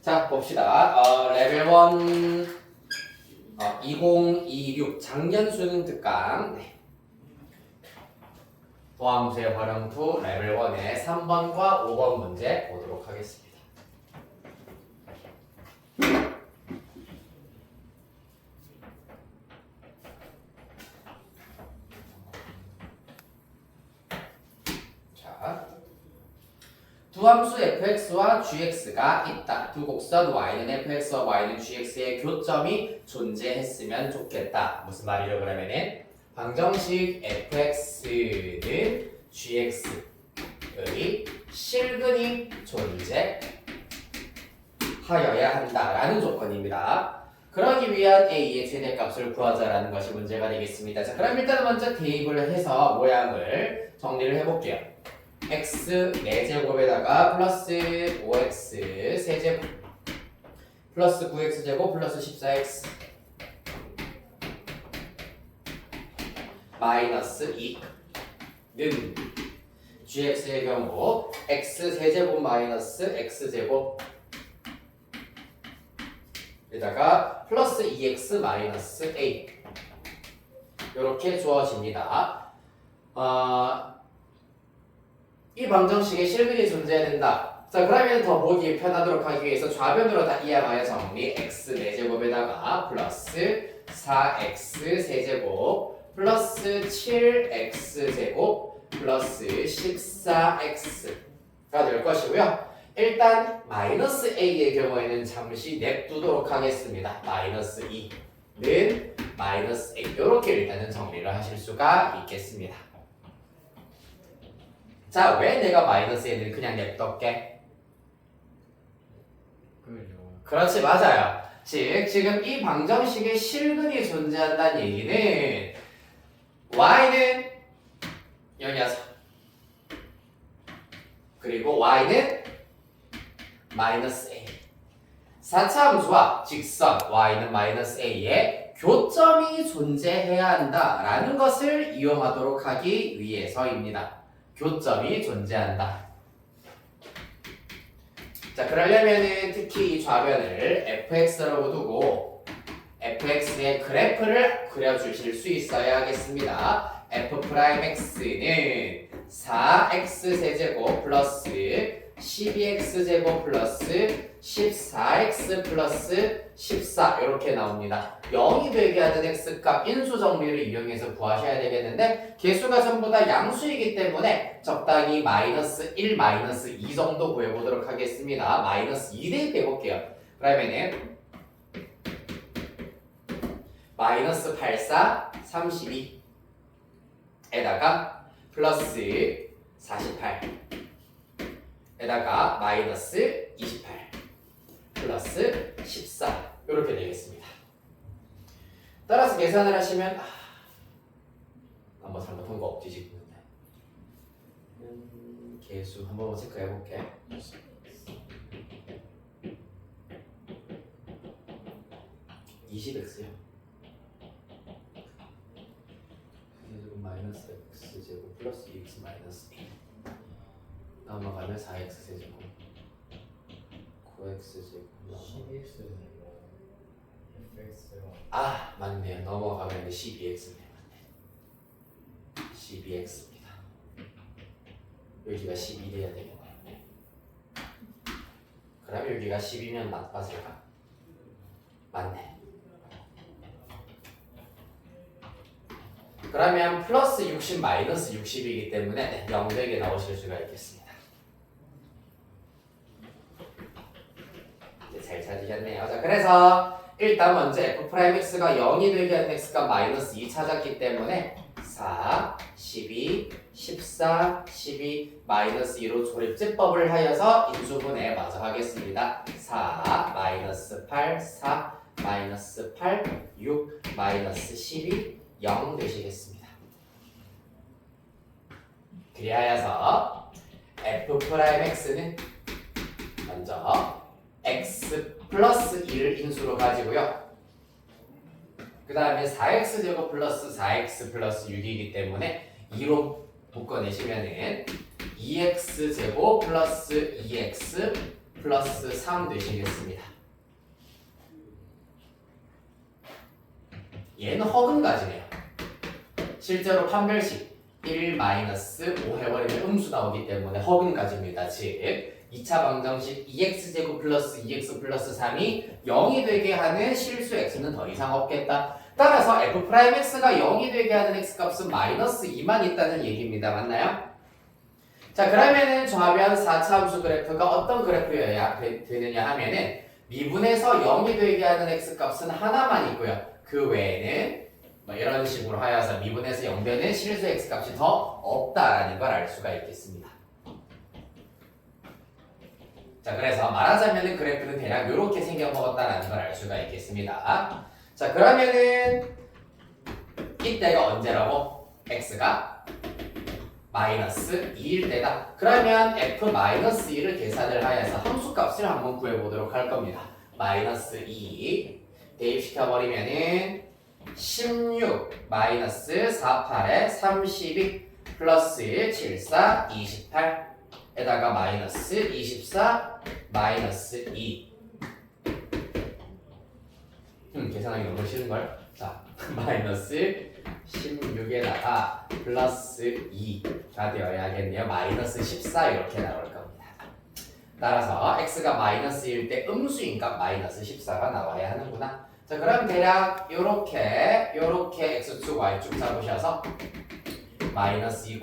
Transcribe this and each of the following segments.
자, 봅시다. 레벨 1 2026 작년 수능 특강 도함수의 활용 2 레벨 1의 3번과 5번 문제 보도록 하겠습니다. 자, 두 함수 fx와 gx가 있다. 두 곡선 y는 fx와 y는 gx의 교점이 존재했으면 좋겠다. 무슨 말이죠? 그러면은 방정식 fx는 gx의 실근이 존재하여야 한다라는 조건입니다. 그러기 위한 a의 최대값을 구하자라는 것이 문제가 되겠습니다. 자, 그럼 일단 먼저 대입을 해서 모양을 정리를 해볼게요. x 4제곱에다가 플러스 5x 세제곱 플러스 9x제곱 플러스 14x 마이너스 2는 gx의 경우 x 세제곱 마이너스 x제곱 에다가 플러스 2x 마이너스 a 이렇게 주어집니다. 이 방정식에 실근이 존재해야 된다. 자, 그러면 더 보기 편하도록 하기 위해서 좌변으로 다 이항하여 정리. x 4제곱에다가 플러스 4x 세제곱 플러스 7x제곱 플러스 14x가 될 것이고요. 일단 마이너스 a의 경우에는 잠시 냅두도록 하겠습니다. 마이너스 2는 마이너스 a 이렇게 일단은 정리를 하실 수가 있겠습니다. 자, 왜 내가 마이너스 a를 그냥 냅둘게? 그렇지, 맞아요. 즉, 지금 이 방정식에 실근이 존재한다는 얘기는 y는 요 녀석 그리고 y는 마이너스 a 4차 함수와 직선 y는 마이너스 a의 교점이 존재해야 한다라는 것을 이용하도록 하기 위해서입니다. 교점이 존재한다. 자, 그러려면은 특히 이 좌변을 fx라고 두고 fx의 그래프를 그려주실 수 있어야 하겠습니다. f'x는 4x 세제곱 플러스 12x제곱 플러스 14x 플러스 14 이렇게 나옵니다. 0이 되게 하는 x값 인수 정리를 이용해서 구하셔야 되겠는데 개수가 전부 다 양수이기 때문에 적당히 마이너스 1, 마이너스 2 정도 구해보도록 하겠습니다. 마이너스 2 대입해볼게요. 그러면은 마이너스 84, 32에다가 플러스 48 에다가 마이너스 28 플러스 14 이렇게 되겠습니다. 따라서 계산을 하시면 한번 잘못한 거 없지 지금. 개수 한번 체크해 볼게. 20x요. 제곱 마이너스 x제곱 플러스 2x 마이너스 1 넘어가면 4x 세제곱 9x제곱 12x fx가 맞네요. 넘어가면 12x네요. 맞네. 12x입니다. 여기가 11 해야 되겠네요. 그럼 여기가 10이면 맞을까? 맞네. 그러면 플러스 60 마이너스 60이기 때문에 0되게 나오실 수가 있겠습니다. 잘 찾으셨네요. 자, 그래서 일단 먼저 f'x가 0이 되게 하는 x가 마이너스 2 찾았기 때문에 4, 12, 14, 12, 마이너스 2로 조립제법을 하여서 인수분해 마저 하겠습니다. 4, 마이너스 8, 4, 마이너스 8, 6, 마이너스 12, 0 되시겠습니다. 그리하여서 f'x는 먼저 x 플러스 2를 인수로 가지고요. 그 다음에 4x제곱 플러스 4x 플러스 6이기 때문에 2로 묶어내시면은 2x제곱 플러스 2x 플러스 3 되시겠습니다. 얘는 허근가지네요. 실제로 판별식 1 마이너스 5 해버리면 음수 나오기 때문에 허근가지입니다. 즉 2차 방정식 2x제곱 플러스 2x 플러스 3이 0이 되게 하는 실수 x는 더 이상 없겠다. 따라서 f'x가 0이 되게 하는 x값은 마이너스 2만 있다는 얘기입니다. 맞나요? 자, 그러면은 좌변 4차 함수 그래프가 어떤 그래프여야 되느냐 하면은 미분에서 0이 되게 하는 x값은 하나만 있고요. 그 외에는 뭐 이런 식으로 하여서 미분에서 0 되는 실수 x값이 더 없다라는 걸 알 수가 있겠습니다. 자, 그래서 말하자면은 그래프는 대략 이렇게 생겨먹었다라는 걸 알 수가 있겠습니다. 자, 그러면은 이때가 언제라고? x가 마이너스 2일 때다. 그러면 f-1을 계산을 하여서 함수값을 한번 구해보도록 할 겁니다. 마이너스 2 대입시켜버리면은 16 마이너스 48에 32 플러스 7, 4, 28 에다가 마이너스 24 마이너스 2 계산하기 너무 쉬운걸? 자, 마이너스 16에다가 플러스 2가 되어야겠네요. 마이너스 14 이렇게 나올 겁니다. 따라서 x가 마이너스 1 때 음수인 값 마이너스 14가 나와야 하는구나. 자, 그럼 대략 요렇게 x축 y축 잡으셔서 마이너스 2,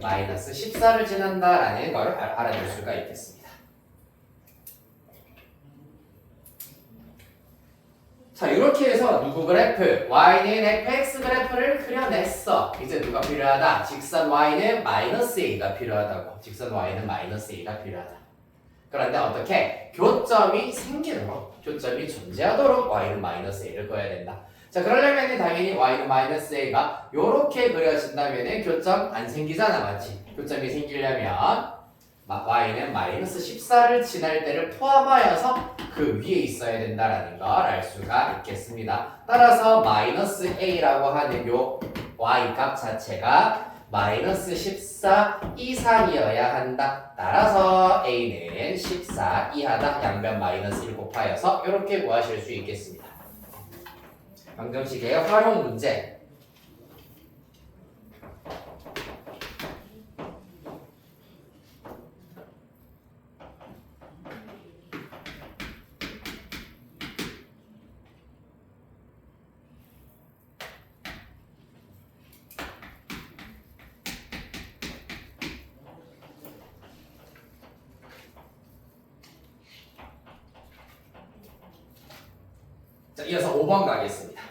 마이너스 14를 지난다라는 걸 알아둘 수가 있겠습니다. 자, 이렇게 해서 누구 그래프? y는 fx 그래프를 그려냈어. 이제 누가 필요하다? 직선 y는 마이너스 a가 필요하다고. 직선 y는 마이너스 a가 필요하다. 그런데 어떻게? 교점이 생기도록, 교점이 존재하도록 y는 마이너스 a를 그어야 된다. 자, 그러려면 당연히 y는 마이너스 a가 요렇게 그려진다면 교점 안 생기잖아, 맞지? 교점이 생기려면 y는 마이너스 14를 지날 때를 포함하여서 그 위에 있어야 된다라는 걸 알 수가 있겠습니다. 따라서 마이너스 a라고 하는 요 y 값 자체가 마이너스 14 이상이어야 한다. 따라서 a는 14 이하다. 양변 마이너스 1 곱하여서 이렇게 구하실 수 있겠습니다. 방정식의 활용 문제. 자, 이어서 5번 가겠습니다.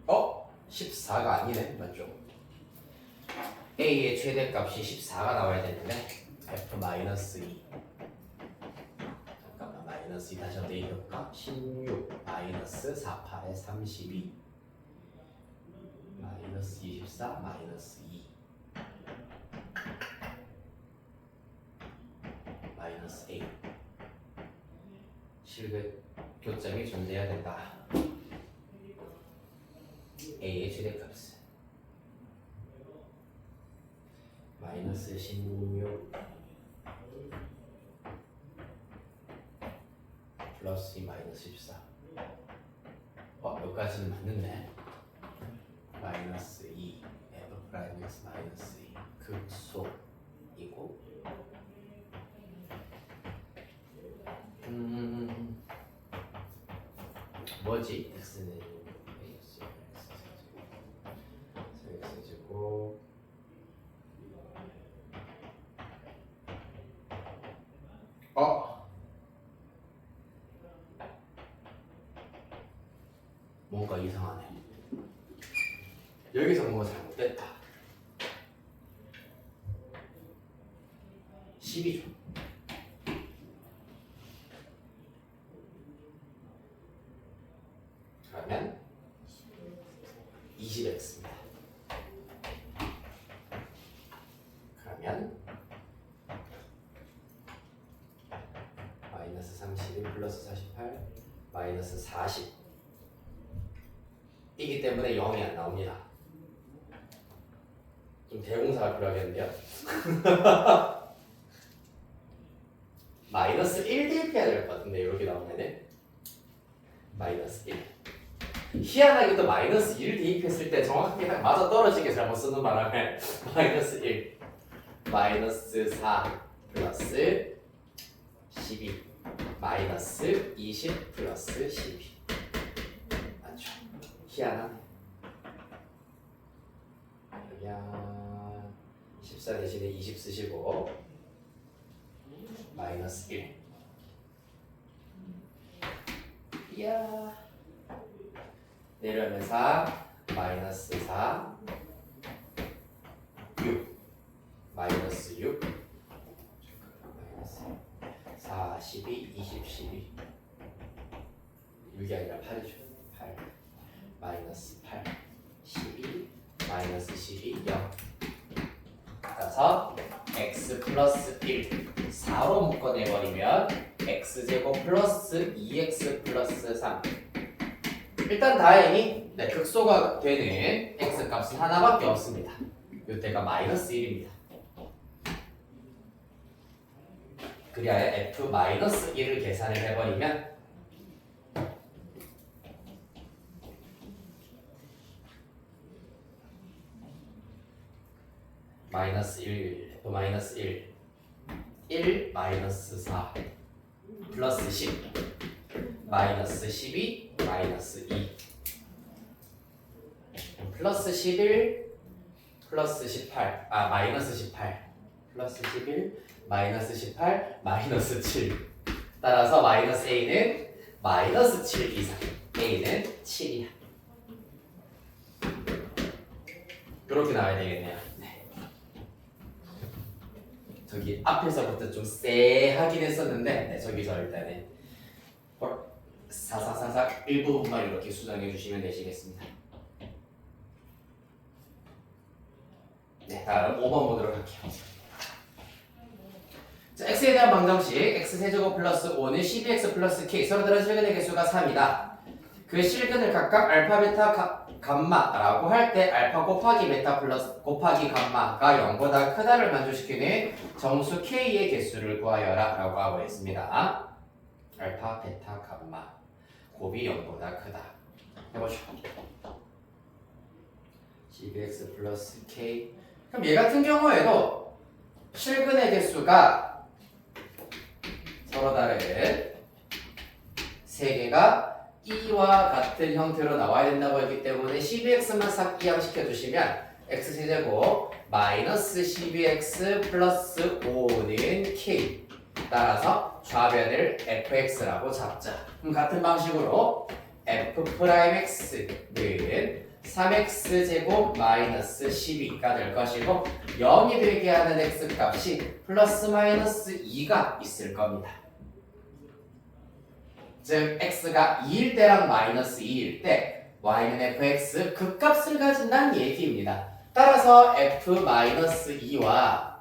어? 14가 아니네. 맞죠? a의 최대값이 14가 나와야 되는데 f-2 잠깐만 마이너스 2 다시 한번 대입해볼까? 16 마이너스 48에 32 마이너스 24 마이너스 2 마이너스 a 실그 교점이 존재해야 된다. a의 최대값은 마이너스 16 플러스 2 마이너스 14 여기까지는 맞는데 마이너스 2 f 프라임 x 마이너스 2 극소이고 뭐지? x는 x제곱 뭔가 이상하네. 여기서 뭔가 잘못됐다. 12죠. 그러면 20x입니다. 그러면 마이너스 31 플러스 48 마이너스 40 이기 때문에 0이 안 나옵니다. 좀 대공사가 필요하겠는데요. 마이너스 1 대입해야 될 것 같은데 이렇게 나오면은 마이너스 1. 희한하게도 마이너스 1 대입했을 때 정확하게 딱 맞아 떨어지게 잘못 쓰는 바람에 마이너스 1, 마이너스 4 플러스 12, 마이너스 20 플러스 12. 맞죠? 희한하네. 야, 14 대신에 20 쓰시고 마이너스 1. 이야. 내려면 4, 마이너스 4, 6, 마이너스 6, 마이너스 4, 12, 20, 12. 6이 아니라 8이죠. 8, 마이너스 8, 12, 마이너스 12, 0. 따라서 x 플러스 1, 4로 묶어내버리면 x제곱 플러스 2x 플러스 3. 일단 다행히 극소가 되는 x 값은 하나밖에 없습니다. 이때가 마이너스 1입니다. 그래야 f 마이너스 1을 계산을 해버리면 마이너스 1, f 마이너스 1, 1 마이너스 4 플러스 10 마이너스 12 마이너스 2 플러스 11 플러스 18 마이너스 18 플러스 11 마이너스 18 마이너스 7. 따라서 마이너스 a는 마이너스 7 이상, a는 7이야. 이렇게 나와야 되겠네요. 네. 저기 앞에서부터 좀 쎄하긴 했었는데 저기서 일단은 사사사사 일부분만 이렇게 수정해 주시면 되시겠습니다. 네, 다음 5번 보도록 할게요. 자, x에 대한 방정식 x세제곱 플러스 5는 12x 플러스 k 서로 다른 실근의 개수가 3이다. 그 실근을 각각 알파, 베타, 감마라고 할 때 알파 곱하기 베타 플러스 곱하기 감마가 0보다 크다를 만족시키는 정수 k의 개수를 구하여라 라고 하고 있습니다. 알파, 베타, 감마 곱이 0보다 크다. 해보죠. 12x 플러스 k. 그럼 얘 같은 경우에도 실근의 개수가 서로 다른 세 개가 2와 같은 형태로 나와야 된다고 했기 때문에 12x만 싹 이항시켜 주시면 x세제곱 마이너스 12x 플러스 5는 k. 따라서 좌변을 fx라고 잡자. 그럼 같은 방식으로 f'x는 3x제곱 마이너스 12가 될 것이고 0이 되게 하는 x값이 플러스 마이너스 2가 있을 겁니다. 즉 x가 2일 때랑 마이너스 2일 때 y는 fx 그 값을 가진다는 얘기입니다. 따라서 f-2와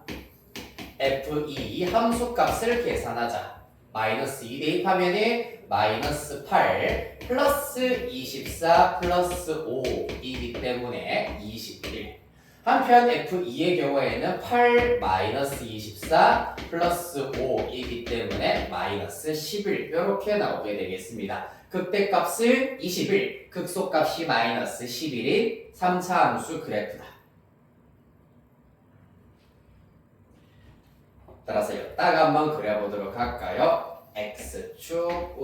f2 함수값을 계산하자. 마이너스 2 대입하면은 마이너스 8 플러스 24 플러스 5이기 때문에 21. 한편 f2의 경우에는 8 마이너스 24 플러스 5이기 때문에 마이너스 11 이렇게 나오게 되겠습니다. 극대값은 21, 극소값이 마이너스 11인 3차 함수 그래프다. 따라서 여기다가 한번 그려보도록 할까요? x축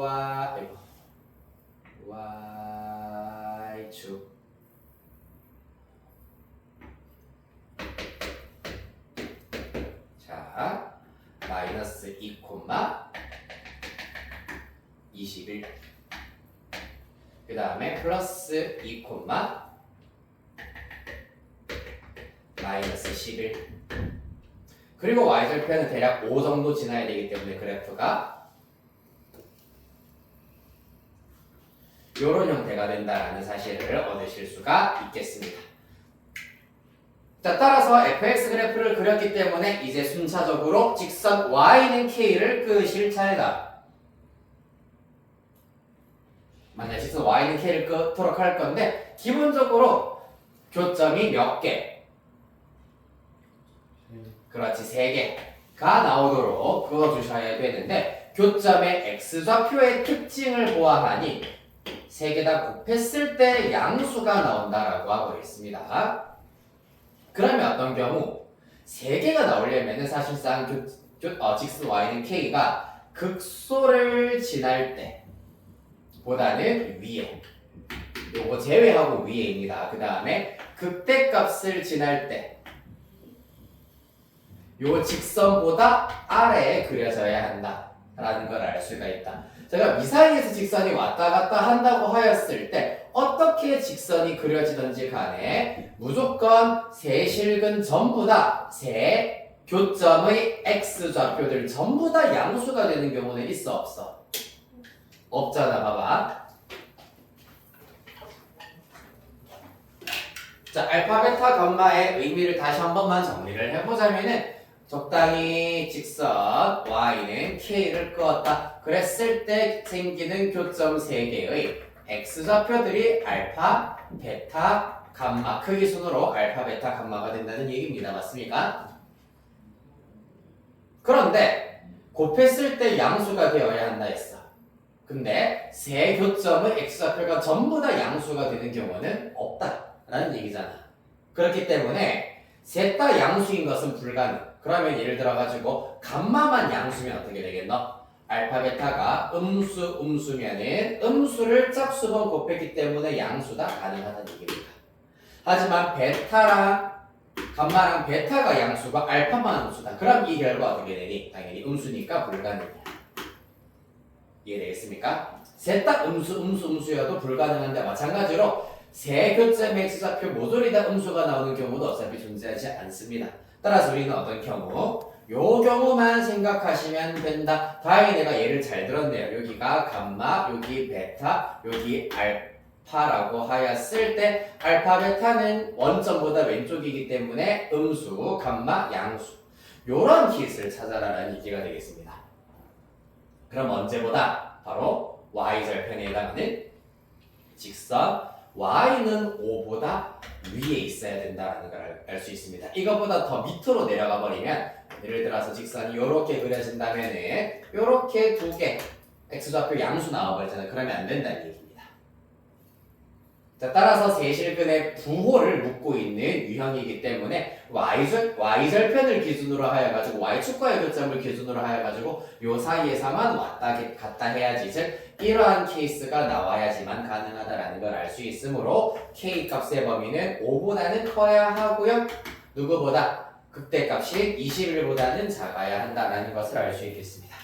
y축 자, 마이너스 2, 21 그 다음에 플러스 2, 마이너스 11 그리고 y절편은 대략 5 정도 지나야 되기 때문에 그래프가 이런 형태가 된다는 사실을 얻으실 수가 있겠습니다. 자, 따라서 fx 그래프를 그렸기 때문에 이제 순차적으로 직선 y는 k를 그실 차례다. 만약 직선 y는 k를 끄도록 할 건데 기본적으로 교점이 몇 개? 그렇지 3개가 나오도록 그어주셔야 되는데 교점의 x좌표의 특징을 보아하니 3개 다 곱했을 때 양수가 나온다라고 하고 있습니다. 그러면 어떤 경우 3개가 나오려면 사실상 직선 y는 k가 극소를 지날 때 보다는 위에 요거 제외하고 위에입니다. 그 다음에 극대값을 지날 때 요 직선보다 아래에 그려져야 한다 라는 걸 알 수가 있다. 제가 이 사이에서 직선이 왔다 갔다 한다고 하였을 때 어떻게 직선이 그려지든지 간에 무조건 세 실근 전부 다 세 교점의 x좌표들 전부 다 양수가 되는 경우는 있어 없어? 없잖아. 봐봐. 자, 알파, 베타, 감마의 의미를 다시 한 번만 정리를 해보자면은 적당히 직선 y는 k를 끄었다. 그랬을 때 생기는 교점 3개의 x좌표들이 알파, 베타, 감마 크기 순으로 알파, 베타, 감마가 된다는 얘기입니다. 맞습니까? 그런데 곱했을 때 양수가 되어야 한다 했어. 근데 세 교점의 x좌표가 전부 다 양수가 되는 경우는 없다라는 얘기잖아. 그렇기 때문에 셋 다 양수인 것은 불가능. 그러면 예를 들어가지고 감마만 양수면 어떻게 되겠노? 알파, 베타가 음수면은 음수를 짝수번 곱했기 때문에 양수다 가능하다는 얘기입니다. 하지만 베타랑 감마랑 베타가 양수고 알파만 음수다. 그럼 이 결과 어떻게 되니? 당연히 음수니까 불가능이야. 이해되겠습니까? 셋 다 음수여도 불가능한데 마찬가지로 세 교점의 x좌표 모조리 다 음수가 나오는 경우도 어차피 존재하지 않습니다. 따라서 우리는 어떤 경우? 요 경우만 생각하시면 된다. 다행히 내가 예를 잘 들었네요. 여기가 감마, 여기 베타, 여기 알파라고 하였을 때 알파, 베타는 원점보다 왼쪽이기 때문에 음수, 감마, 양수 요런 킷을 찾아라라는 얘기가 되겠습니다. 그럼 언제보다? 바로 y절편에 해당하는 직선 y는 5보다 위에 있어야 된다는 걸 알 수 있습니다. 이것보다 더 밑으로 내려가 버리면 예를 들어서 직선이 이렇게 그려진다면은 이렇게 두 개 x좌표 양수 나와버리잖아요. 그러면 안 된다는 얘기입니다. 자, 따라서 세실근의 부호를 묻고 있는 유형이기 때문에 y절편을 기준으로 하여가지고 y축과의 교점을 기준으로 하여가지고 요 사이에서만 왔다 갔다 해야지. 즉 이러한 케이스가 나와야지만 가능하다라는 걸 알 수 있으므로 k 값의 범위는 5보다는 커야 하고요. 누구보다? 극대값이 21보다는 작아야 한다라는 것을 알 수 있겠습니다.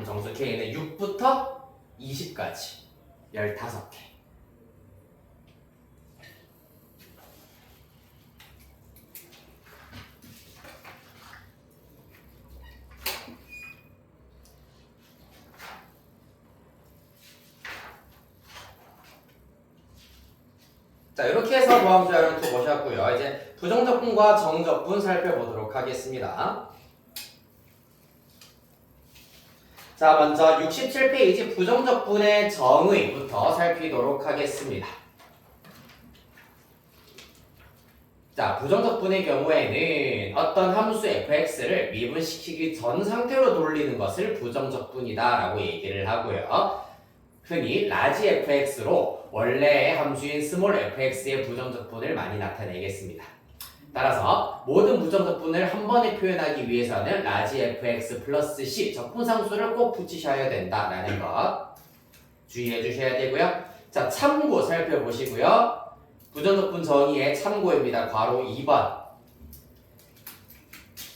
정수 k는 6부터 20까지 15개. 자, 이렇게 해서 모함조합을 또 보셨고요. 이제 부정적분과 정적분 살펴보도록 하겠습니다. 자, 먼저 67페이지 부정적분의 정의부터 살피도록 하겠습니다. 자, 부정적분의 경우에는 어떤 함수 fx를 미분시키기 전 상태로 돌리는 것을 부정적분이다 라고 얘기를 하고요. 흔히 라지 fx로 원래의 함수인 스몰 fx의 부정적분을 많이 나타내겠습니다. 따라서 모든 부정적분을 한 번에 표현하기 위해서는 라지 fx 플러스 c 적분상수를 꼭 붙이셔야 된다라는 것 주의해 주셔야 되고요. 자, 참고 살펴보시고요. 부정적분 정의의 참고입니다. 괄호 2번.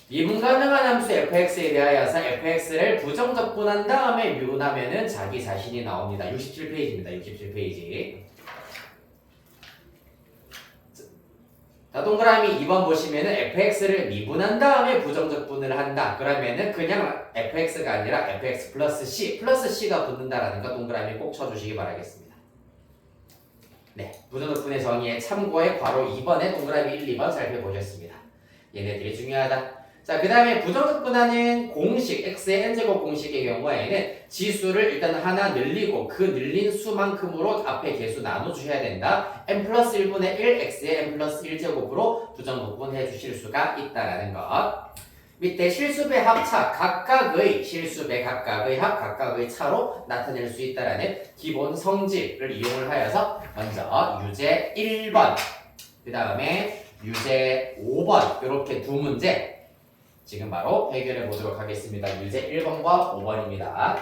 미분 가능한 함수 fx에 대하여서 fx를 부정적분한 다음에 미분하면은 자기 자신이 나옵니다. 67페이지입니다. 67페이지. 자, 동그라미 2번 보시면은 fx를 미분한 다음에 부정적분을 한다. 그러면은 그냥 fx가 아니라 fx 플러스 c, 플러스 c가 붙는다라는 거 동그라미 꼭 쳐주시기 바라겠습니다. 네, 부정적분의 정의에 참고해 괄호 2번에 동그라미 1, 2번 살펴보셨습니다. 얘네들이 중요하다. 자, 그 다음에 부정극분하는 공식, x의 n제곱 공식의 경우에는 지수를 일단 하나 늘리고 그 늘린 수만큼으로 앞에 개수 나눠주셔야 된다. n 플러스 1분의 1, x의 n 플러스 1제곱으로 부정극분해 주실 수가 있다라는 것. 밑에 실수배 합차, 각각의 실수배 각각의 합, 각각의 차로 나타낼 수 있다라는 기본 성질을 이용을 하여서 먼저 유제 1번, 그 다음에 유제 5번 이렇게 두 문제 지금 바로 해결해 보도록 하겠습니다. 유제 1번과 5번입니다.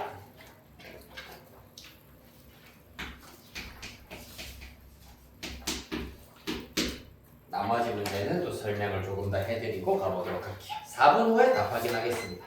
나머지 문제는 또 설명을 조금 더 해드리고 가보도록 할게요. 4분 후에 답 확인하겠습니다.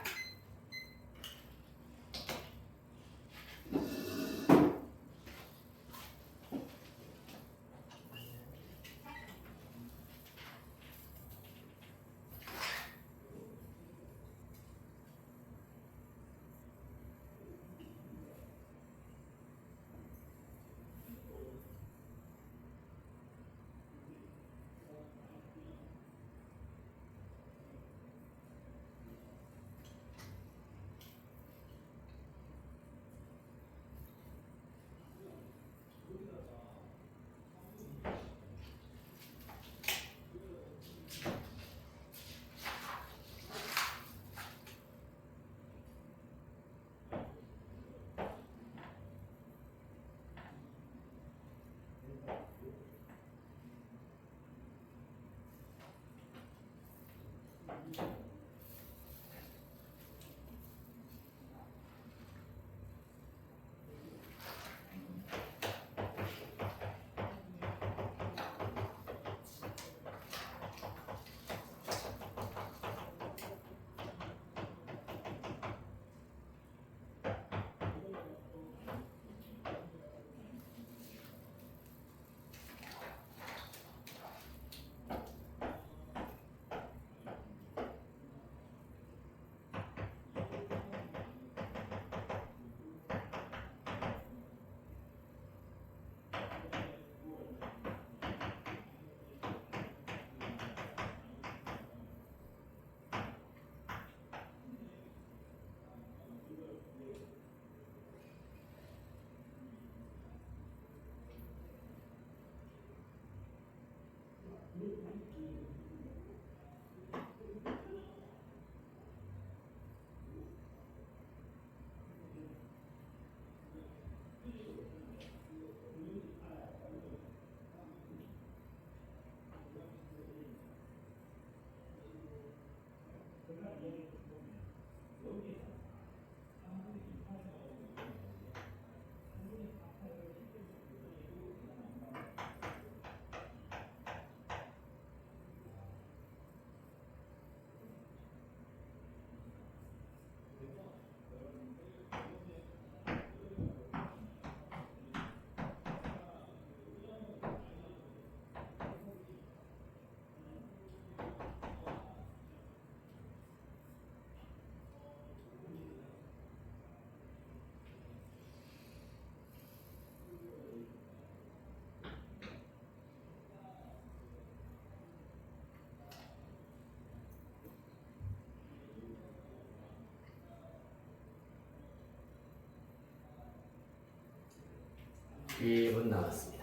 일 분 남았습니다.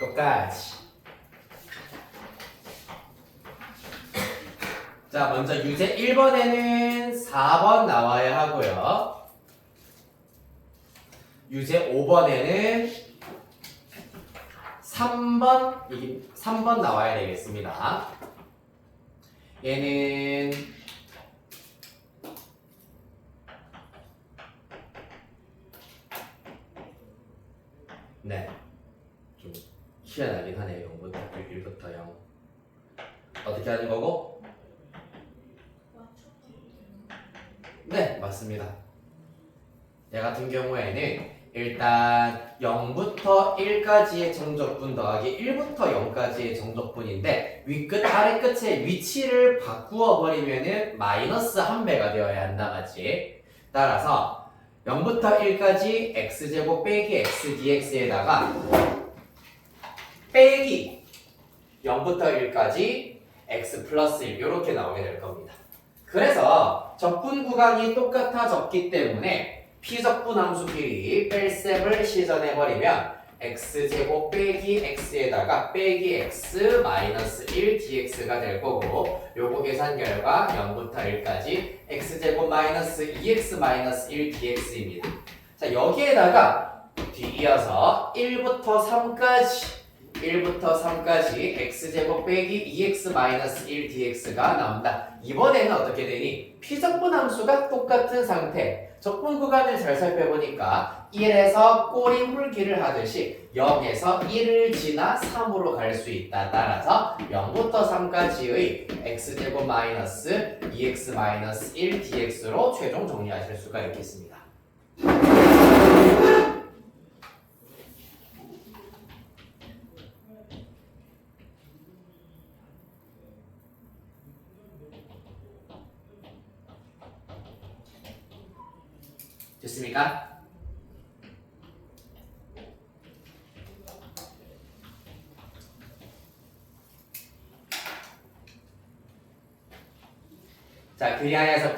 똑같이. 자, 먼저 유제 1번에는 4번 나와야 하고요. 유제 5번에는 3번 나와야 되겠습니다. 얘는 네, 좀 희한하긴 하네요. 0부터 1부터 0 어떻게 하는 거고? 네, 맞습니다. 얘 같은 경우에는 일단 0부터 1까지의 정적분 더하기 1부터 0까지의 정적분인데 위끝 아래끝의 위치를 바꾸어 버리면은 마이너스 1배가 되어야 한다 맞지? 따라서 0부터 1까지 x제곱 빼기 x dx에다가 빼기 0부터 1까지 x 플러스 1 이렇게 나오게 될 겁니다. 그래서 적분 구간이 똑같아졌기 때문에 피적분 함수끼리 뺄셈을 시전해버리면 x제곱 빼기 x에다가 빼기 x 마이너스 1 dx가 될 거고 요거 계산 결과 0부터 1까지 x제곱 마이너스 2x 마이너스 1 dx입니다. 자 여기에다가 뒤이어서 1부터 3까지 x제곱 빼기 2x 마이너스 1 dx가 나온다. 이번에는 어떻게 되니? 피적분 함수가 똑같은 상태. 적분 구간을 잘 살펴보니까 1에서 꼬리 물기를 하듯이 0에서 1을 지나 3으로 갈 수 있다. 따라서 0부터 3까지의 x제곱 마이너스 2x 마이너스 1 dx로 최종 정리하실 수가 있겠습니다. 됐습니까? 자, 그리하여서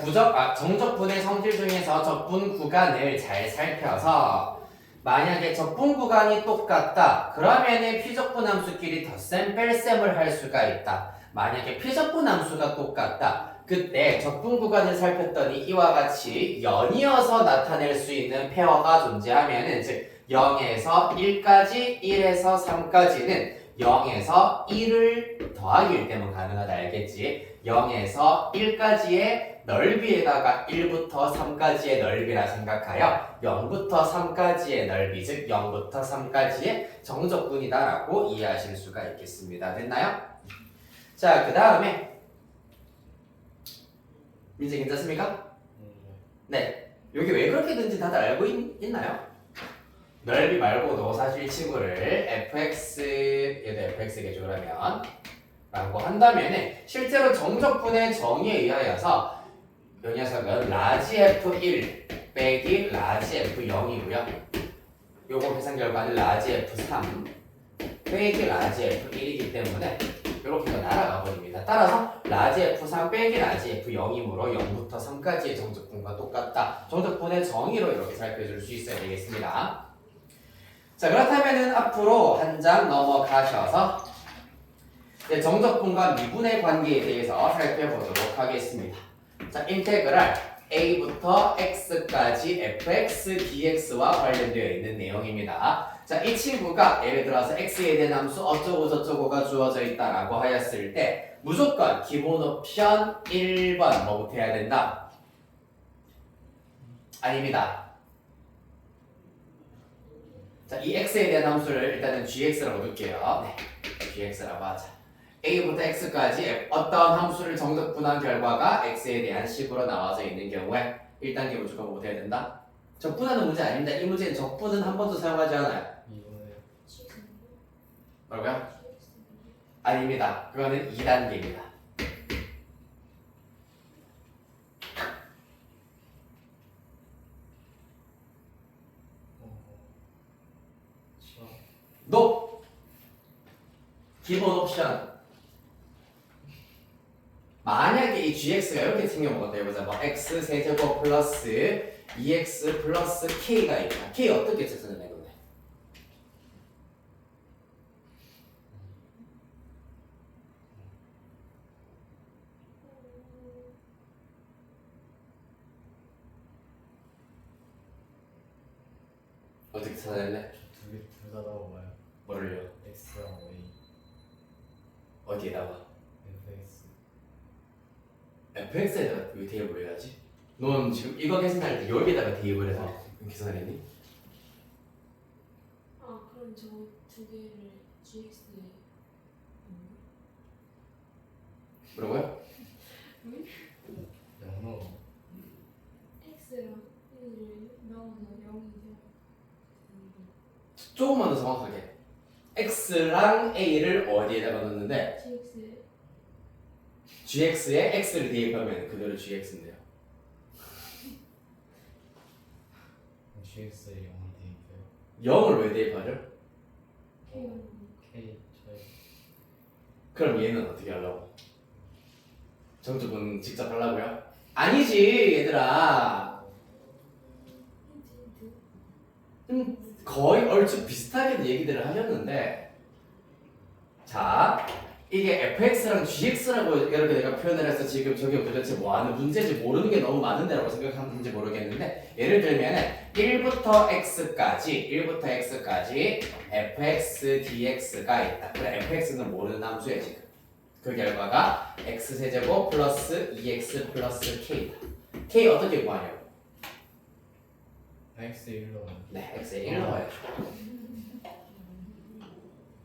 정적분의 성질 중에서 적분 구간을 잘 살펴서 만약에 적분 구간이 똑같다. 그러면은 피적분 함수끼리 덧셈 뺄셈을 할 수가 있다. 만약에 피적분 함수가 똑같다. 그때 적분 구간을 살폈더니 이와 같이 연이어서 나타낼 수 있는 페어가 존재하면은 즉 0에서 1까지 1에서 3까지는 0에서 1을 더하기 1 때문에 가능하다 알겠지? 0에서 1까지의 넓이에다가 1부터 3까지의 넓이라 생각하여 0부터 3까지의 넓이 즉 0부터 3까지의 정적분이다라고 이해하실 수가 있겠습니다. 됐나요? 자, 그 다음에 민재 괜찮습니까? 네. 여기 왜 그렇게 된지 다들 알고 있나요? 넓이 말고도 사실 친구를 fx 얘도 fx겠죠 그러면 라고 한다면은 실제로 정적분의 정의에 의하여서 이 녀석은 라지 f1 빼기 라지 f0이고요. 요거 계산 결과는 라지 f3 빼기 라지 f1이기 때문에 이렇게 날아가 버립니다. 따라서 라지 f3 빼기 라지 f0이므로 0부터 3까지의 정적분과 똑같다. 정적분의 정의로 이렇게 살펴줄 수 있어야 되겠습니다. 자, 그렇다면은 앞으로 한 장 넘어가셔서 정적분과 미분의 관계에 대해서 살펴보도록 하겠습니다. 자, 인테그랄 a부터 x까지 fx dx와 관련되어 있는 내용입니다. 자, 이 친구가 예를 들어서 x에 대한 함수 어쩌고 저쩌고가 주어져 있다라고 하였을 때 무조건 기본 옵션 1번 뭐부터 해야 된다? 아닙니다. 자, 이 x에 대한 함수를 일단은 gx라고 둘게요. 네, gx라고 하자. a부터 x까지 어떤 함수를 정적분한 결과가 x에 대한 식으로 나와져 있는 경우에 1단계 무조건 뭐 해야 된다? 적분하는 문제 아닙니다. 이 문제는 적분은 한 번도 사용하지 않아요. 뭐라고요? 아닙니다. 그거는 2단계입니다. 노! 기본 옵션. 만약에 이 gx가 이렇게 생겨먹었다 해보자. 뭐 x 세제곱 플러스 2x 플러스 k가 있다. k 어떻게 찾아내는 건데? 어떻게 찾아낼래? 둘다 넣어봐요. 뭐를요? X랑 Y, 어디에다가? FX. fx에다가 왜 대입을 해야지? 넌 지금 이거 계산할 때 여기다가 대입을 해서 계산을 했니? 아 그럼 저 두 개를 GX에 뭐라고요? 영어. X랑 1을 넣어서 0이 돼요. 조금만 더 정확하게 x랑 a를 어디에다가 넣는데 GX에 gx에 x를 대입하면 그대로 gx인데요. GX에 0이 대입해요. 0을 왜 대입하죠? K가 K 저희 그럼 얘는 어떻게 하려고? 정주분 직접 하려고요? 아니지 얘들아. 거의 얼추 비슷하게 얘기들을 하셨는데 자 이게 fx랑 gx라고 이렇게 내가 표현을 해서 지금 저게 도대체 뭐 하는 문제인지 모르는 게 너무 많은데라고 생각하는지 모르겠는데 예를 들면은 1부터 x까지 fx dx가 있다. 그래 fx는 모르는 함수야 지금. 그 결과가 x세제곱 플러스 2x 플러스 k다. k 어떻게 구하냐고? X 1로 네, x에 1 넣어야죠.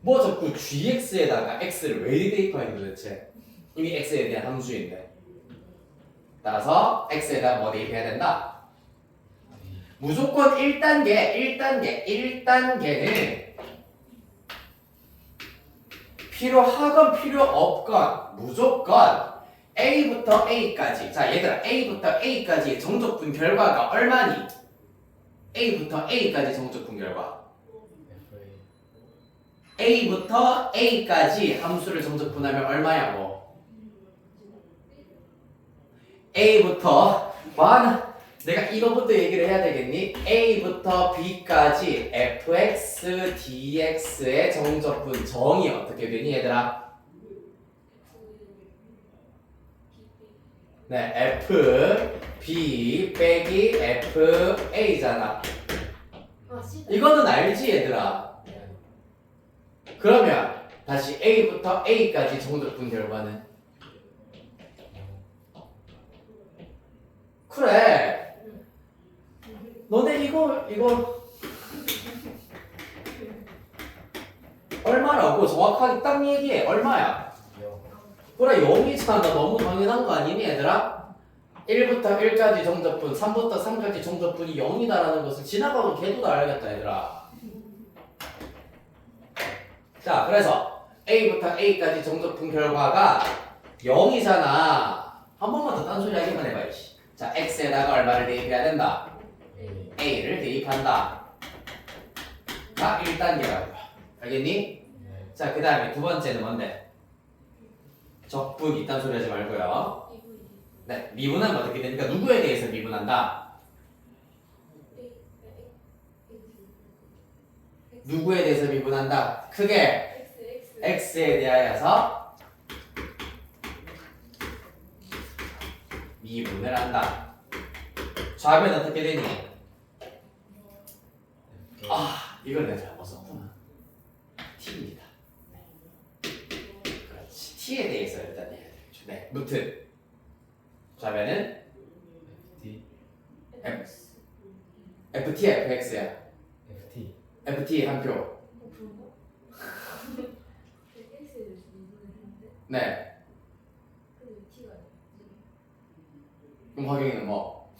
뭐 자꾸 gx에다가 x를 왜 대입하는 도대체? 이미 x에 대한 함수인데. 따라서 x에다 뭐 대입해야 된다? 무조건 1단계는 필요하건 필요 없건 무조건 A부터 A까지. 자, 얘들아, A부터 A까지 정적분 결과가 얼마니? A부터 A까지 정적분 결과. FA A부터 A까지 함수를 정적분하면 얼마냐고? A부터 내가 이거부터 얘기를 해야 되겠니? A부터 B까지 fx dx의 정적분 정이 어떻게 되니 얘들아? 네, f b 빼기 f a잖아. 아 C 이거는 알지 얘들아? 그러면 다시 A부터 A까지 정적분 결과는? 그래. 너네 이거 얼마라고 정확하게 딱 얘기해. 얼마야? 0 그래 0이잖아. 너무 당연한 거 아니니 얘들아? 1부터 1까지 정적분 3부터 3까지 정적분이 0이다라는 것을 지나가면 걔도 다 알겠다 얘들아. 자 그래서 A부터 A까지 정적분 결과가 0이잖아. 한 번만 더 딴소리 하기만 해봐야지. 자 X에다가 얼마를 대입해야 된다? A를 대입한다. 자 1단계라고요. 알겠니? 네. 자 그 다음에 두 번째는 뭔데? 적분 이딴 소리 하지 말고요. 네, 미분하면 어떻게 되니까 누구에 대해서 미분한다? 누구에 대해서 미분한다? 크게 x에 대하여서 미분을 한다. 좌변 어떻게 되니? 아, 이걸 내가 잘못 썼구나. t입니다. 네. 그렇지. t에 대해서 일단 해야 되겠죠. 네, 무튼 좌변은 FT ft, fx야. FT ft 한 표. 네. 그럼 확인은 뭐?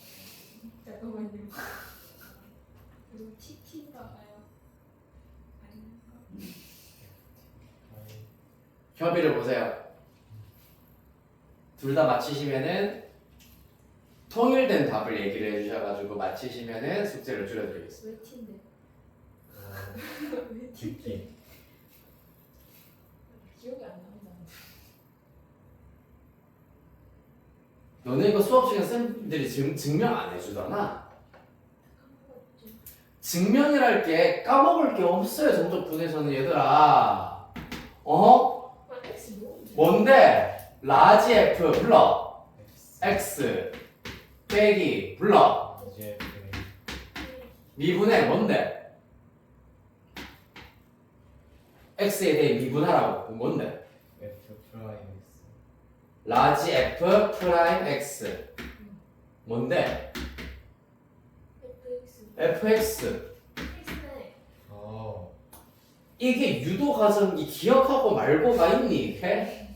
잠깐만요. 그리고 TT인가요? 아닌가? 협의를 보세요. 둘 다 맞히시면은 통일된 답을 얘기를 해주셔가지고 맞히시면은 숙제를 줄여드리겠습니다. 왜 T인데? 왜 T? 듣기 기억이 안 나온다. 너네 이거 수업 시간 쌤들이 증명 안 해주더나? 증명이랄 게 까먹을 게 없어요. 정적분에서는 얘들아. 어? 아 X 뭐? 뭔데? 라지 F 불러. X X 빼기 불러. 이제 미분의 뭔데? x에 대해 미분하라고. 뭔데? F 프라임 X. 라지 f 프라임 x. 뭔데? FX fx. X네. 어. 이게 유도 과정이 기억하고 말고가 있니? 이게?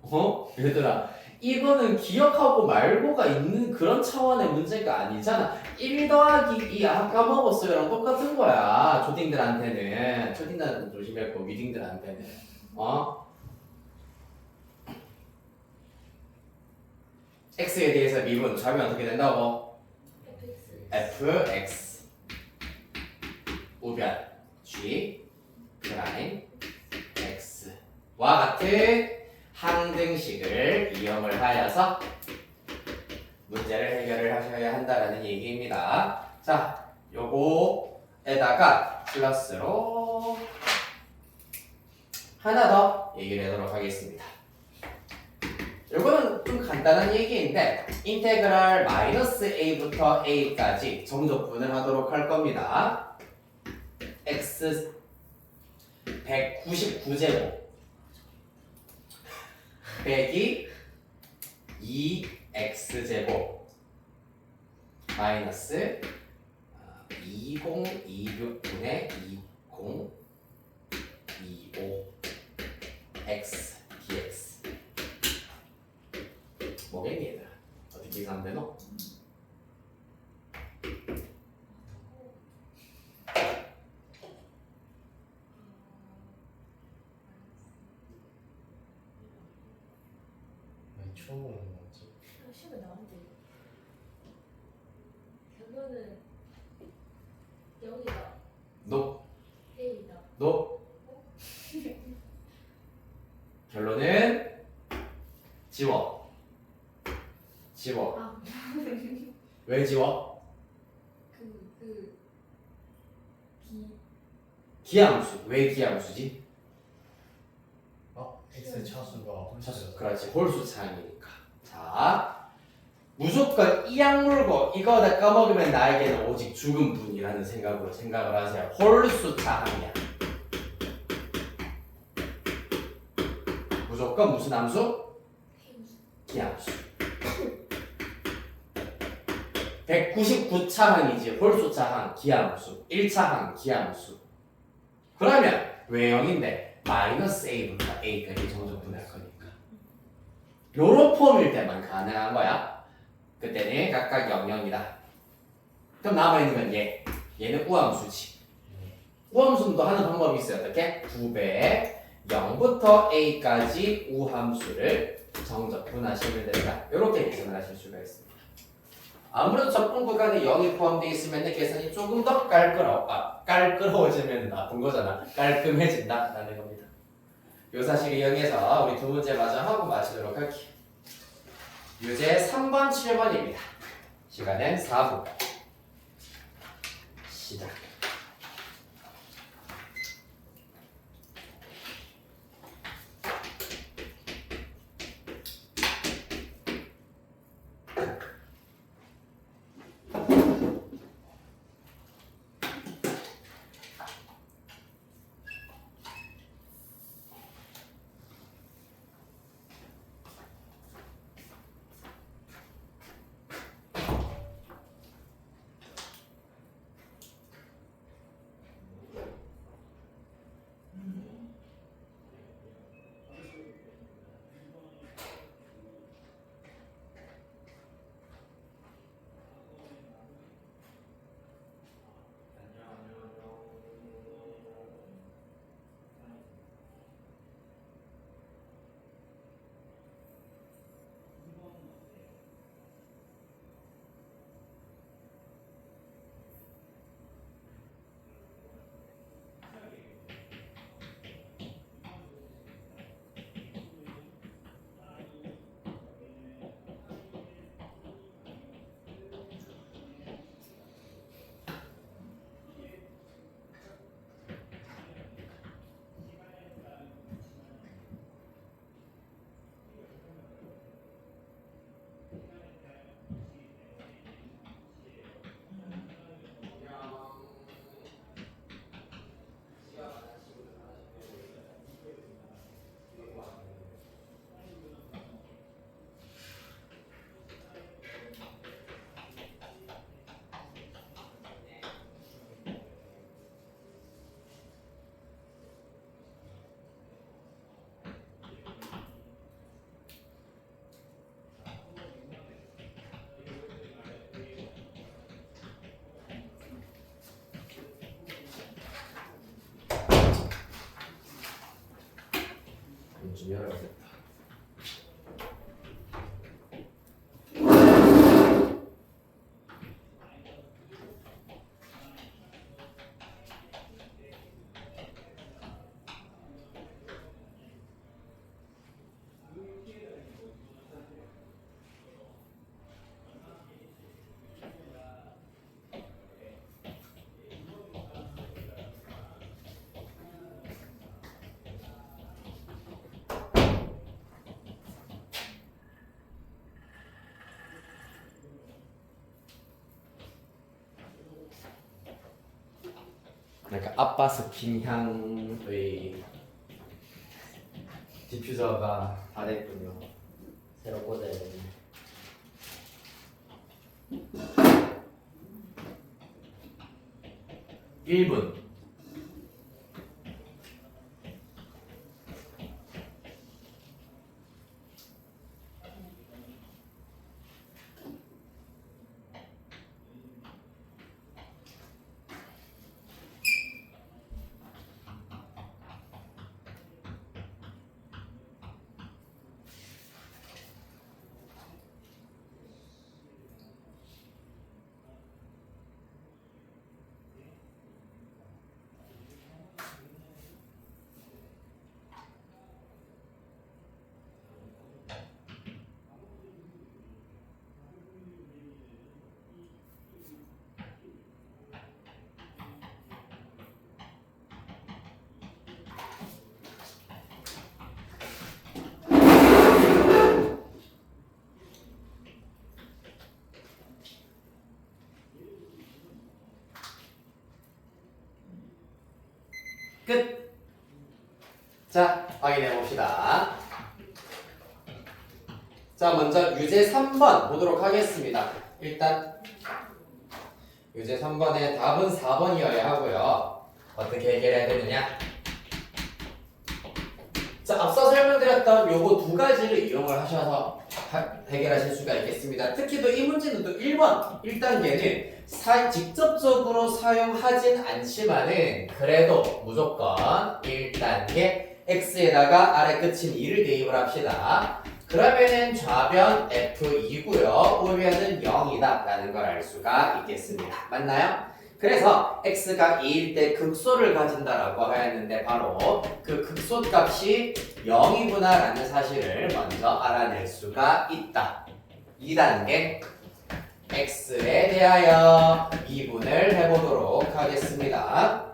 어? 얘들아, 이거는 기억하고 말고가 있는 그런 차원의 문제가 아니잖아. 1 더하기 2 아까 먹었어요랑 똑같은 거야. 초딩들한테는. 초딩들한테는 조심했고 위딩들한테는. 어? x에 대해서 미분 좌변 어떻게 된다고? fx 우변 g 프라임 x와 같은 항등식을 이용을 하여서 문제를 해결을 하셔야 한다라는 얘기입니다. 자, 요거에다가 플러스로 하나 더 얘기를 하도록 하겠습니다. 요거는 좀 간단한 얘기인데 인테그랄 마이너스 a부터 a까지 정적분을 하도록 할 겁니다. x 199제곱 빼기 2x제곱 마이너스 2026분의 2025 x dx 뭐겠니 얘들아? 어떻게 계산하면 되노? 왜 처음 오는 거지? 시험에 나온대. 결론은 0이다. 노? A이다. 노? 결론은 지워. 지워. 아, 왜 지워? 그 기함수. 왜 기함수지? 어? X 차수가 차수. 그렇지. 홀수 차항이니까. 자, 무조건 이 약물고 이거다 까먹으면 나에게는 오직 죽은 분이라는 생각으로 생각을 하세요. 홀수 차항이야. 무조건 무슨 함수? 기함수. 199차항이지. 홀수차항, 기함수. 1차항, 기함수. 그러면 외형인데 마이너스 a부터 a까지 정적분할 거니까. 요런 폼일 때만 가능한 거야. 그때는 각각 0,0이다. 그럼 남아있는 건 얘. 얘는 우함수지. 우함수는 또 하는 방법이 있어요. 어떻게? 2배 0부터 a까지 우함수를 정적분하시면 된다. 이렇게 계산을 하실 수가 있습니다. 아무래도 적분 구간에 0이 포함되어 있으면 계산이 조금 더 깔끔해지면 나쁜 거잖아. 깔끔해진다라는 겁니다. 요 사실 이용해서 우리 두 문제 마저 하고 마치도록 할게요. 유제 3번, 7번입니다. 시간은 4분. 시작. 좀 열어야겠다. 그러니까 아바스킨 향의 디퓨저가 다 됐군요. 새로 꽂아야 되네. (1분) 끝! 자, 확인해 봅시다. 자, 먼저 유제 3번 보도록 하겠습니다. 일단 유제 3번의 답은 4번이어야 하고요. 어떻게 해결해야 되느냐? 자, 앞서 설명드렸던 요거 두 가지를 이용을 하셔서 해결하실 수가 있겠습니다. 특히 또 이 문제는 또 1번 1단계는 직접적으로 사용하진 않지만은 그래도 무조건 1단계 x에다가 아래 끝인 2를 대입을 합시다. 그러면은 좌변 f2고요. 우변은 0이다 라는 걸 알 수가 있겠습니다. 맞나요? 그래서 x가 2일 때 극소를 가진다라고 하였는데 바로 그 극소 값이 0이구나 라는 사실을 먼저 알아낼 수가 있다. 2단계 x에 대하여 미분을 해보도록 하겠습니다.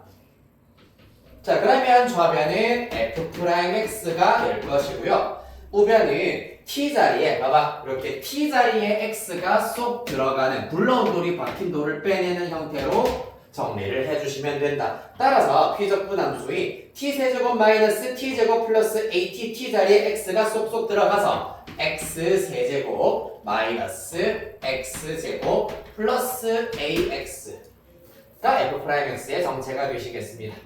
자, 그러면 좌변은 f'x가 될 것이고요. 우변은 t자리에 봐봐 이렇게 t자리에 x가 쏙 들어가는 굴러온 돌이 박힌 돌을 빼내는 형태로 정리를 해주시면 된다. 따라서 피적분함수인 t세제곱 마이너스 t제곱 플러스 at t자리에 x가 쏙쏙 들어가서 x세제곱 마이너스 x제곱 플러스 ax가 f'x의 정체가 되시겠습니다.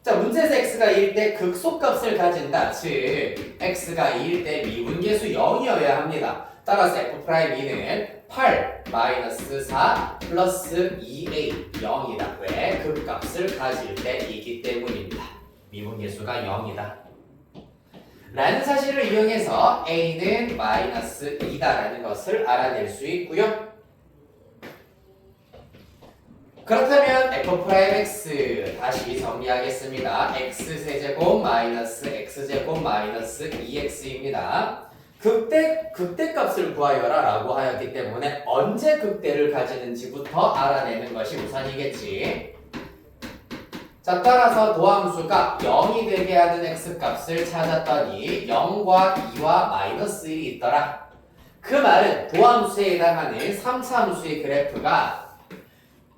자, 문제에서 x가 2일 때 극소값을 가진다. 즉 x가 2일 때 미분계수 0이어야 합니다. 따라서 f'2는 8 마이너스 4 플러스 2a 0이다. 왜? 극값을 가질 때이기 때문입니다. 미분계수가 0이다. 라는 사실을 이용해서 a는 마이너스 2다라는 것을 알아낼 수 있고요. 그렇다면 f'x 다시 정리하겠습니다. x세제곱 마이너스 x제곱 마이너스 2x입니다. 극대값을 구하여라 라고 하였기 때문에 언제 극대를 가지는지부터 알아내는 것이 우선이겠지. 자, 따라서 도함수가 0이 되게 하는 x값을 찾았더니 0과 2와 마이너스 1이 있더라. 그 말은 도함수에 해당하는 3차 함수의 그래프가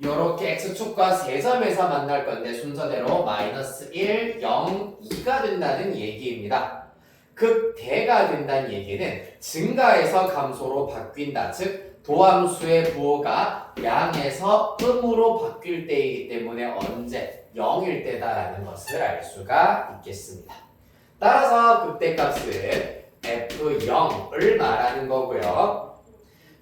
요렇게 x축과 세점에서 만날 건데 순서대로 마이너스 1, 0, 2가 된다는 얘기입니다. 극대가 된다는 얘기는 증가해서 감소로 바뀐다. 즉 도함수의 부호가 양에서 음으로 바뀔 때이기 때문에 언제 0일 때다라는 것을 알 수가 있겠습니다. 따라서 극대값은 f0을 말하는 거고요.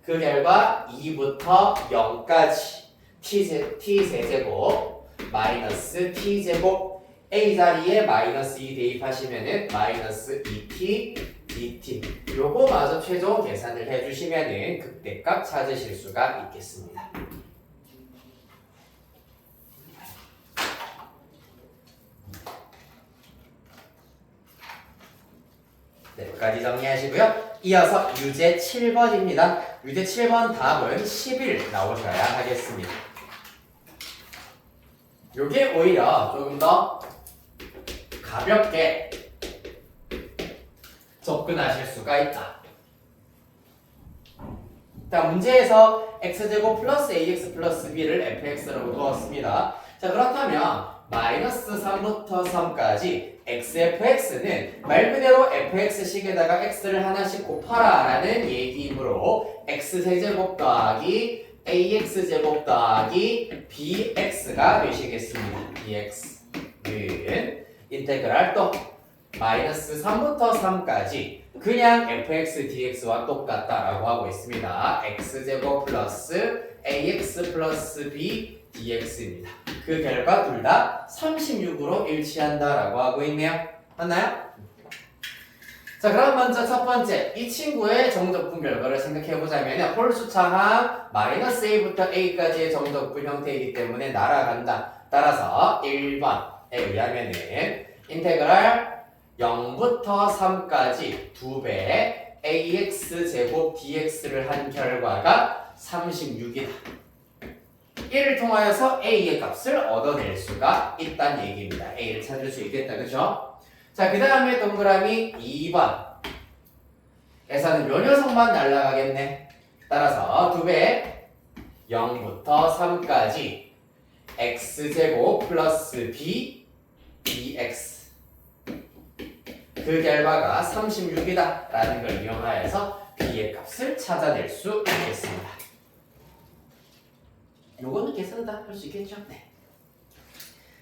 그 결과 2부터 0까지 t세제곱 마이너스 t제곱 a 자리에 마이너스 2 대입하시면은 마이너스 2t dt 요거 마저 최종 계산을 해주시면은 극대값 찾으실 수가 있겠습니다. 네, 여기까지 정리하시고요. 이어서 유제 7번입니다. 유제 7번 답은 10일 나오셔야 하겠습니다. 요게 오히려 조금 더 가볍게 접근하실 수가 있다. 자, 문제에서 x제곱 플러스 ax 플러스 b를 fx라고 두었습니다. 자, 그렇다면 마이너스 3부터 3까지 xfx는 말 그대로 fx식에다가 x를 하나씩 곱하라 라는 얘기이므로 x세제곱 더하기 ax제곱 더하기 bx가 되시겠습니다. bx는 인테그랄 또 마이너스 3부터 3까지 그냥 fx dx와 똑같다라고 하고 있습니다. x제곱 플러스 ax 플러스 b dx입니다. 그 결과 둘 다 36으로 일치한다라고 하고 있네요. 맞나요? 자, 그럼 먼저 첫 번째 이 친구의 정적분 결과를 생각해보자면 홀수차항 마이너스 a부터 a까지의 정적분 형태이기 때문에 날아간다. 따라서 1번에 의하면은 인테그랄 0부터 3까지 2배의 ax제곱 dx를 한 결과가 36이다. 이를 통하여서 a의 값을 얻어낼 수가 있다는 얘기입니다. a를 찾을 수 있겠다. 그죠? 자, 그 다음에 동그라미 2번에서는 요 녀석만 날라가겠네. 따라서 2배 0부터 3까지 x제곱 플러스 b dx 그 결과가 36이다 라는 걸 이용하여서 b의 값을 찾아낼 수 있겠습니다. 요거는 계산 다 할 수 있겠죠? 네.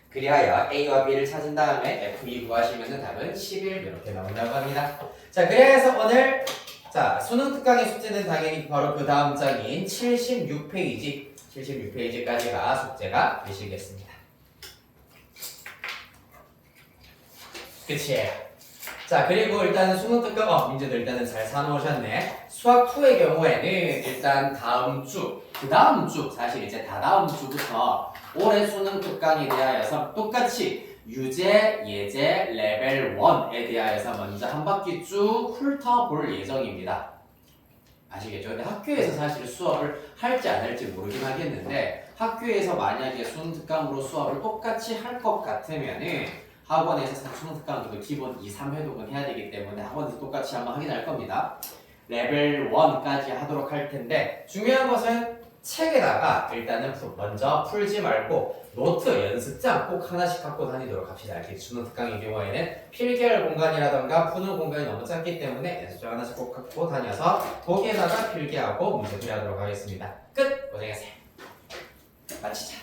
그리하여 a와 b를 찾은 다음에 f2 구하시면 답은 11 이렇게 나온다고 합니다. 자, 그래서 오늘 자 수능 특강의 숙제는 당연히 바로 그 다음 장인 76페이지까지가 숙제가 되시겠습니다. 끝이에요. 자, 그리고 일단은 수능 특강 문제도 일단은 잘 사놓으셨네. 수학 2의 경우에는 일단 다음 주, 그 다음 주, 사실 이제 다다음 주부터 올해 수능 특강에 대하여서 똑같이 유제, 예제, 레벨 1에 대하여서 먼저 한 바퀴 쭉 훑어볼 예정입니다. 아시겠죠? 근데 학교에서 사실 수업을 할지 안 할지 모르긴 하겠는데 학교에서 만약에 수능 특강으로 수업을 똑같이 할 것 같으면은 학원에서 수능 특강도 기본 2, 3회독은 해야 되기 때문에 학원에서 똑같이 한번 확인할 겁니다. 레벨 1까지 하도록 할 텐데 중요한 것은 책에다가 일단은 먼저 풀지 말고 노트, 연습장 꼭 하나씩 갖고 다니도록 합시다. 이렇게 수능 특강의 경우에는 필기할 공간이라던가 푸는 공간이 너무 작기 때문에 연습장 하나씩 꼭 갖고 다녀서 거기에다가 필기하고 문제풀이 하도록 하겠습니다. 끝! 고생하세요. 마치자.